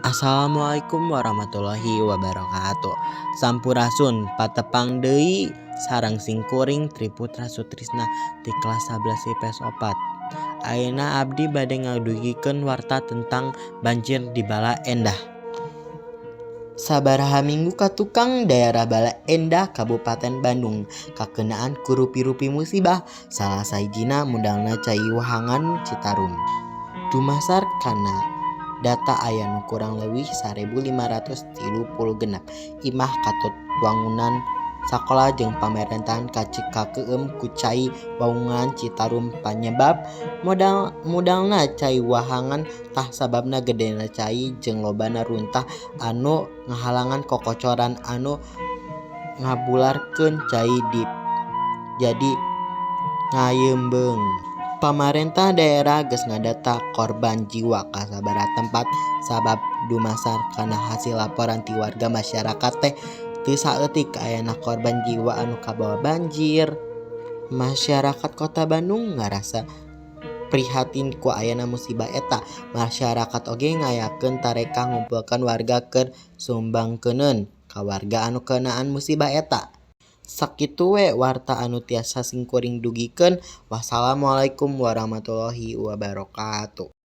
Assalamualaikum warahmatullahi wabarakatuh. Sampurasun patepang deui sareng singkuring Triputra Sutrisna di kelas 11 IPS 4. Ayeuna abdi bade ngadugikeun warta tentang banjir di Bala Endah. Sabaraha minggu ka tukang daerah Bala Endah Kabupaten Bandung kakenaan ku rupi-rupi musibah salah sahijina mudalna Cai Wahangan Citarum. Dumasar kana data aya nu kurang leuwih 1536 imah katut wangunan sakola jeung pamarentahan kakeum ku Cai Wahangan Citarum panyebab modalna Cai Wahangan tah sababna gedena cai jeung lobana runtah anu ngahalangan kokocoran anu ngabularkeun cai dip jadi ngayembeng. Pamarentah daerah geus ngadata korban jiwa ka sabaraha tempat sabab dumasar kana hasil laporan ti warga masyarakat teh teu saeutik ayana korban jiwa anu kabawa banjir. Masyarakat Kota Bandung ngarasa prihatin ku ayana musibah eta. Masyarakat oge ngayakeun tareka ngumpulkeun warga keur sumbangkeuneun ka warga anu keunaan musibah eta. Sakitu we warta anu tiasa singkuring dugikeun. Wassalamualaikum warahmatullahi wabarakatuh.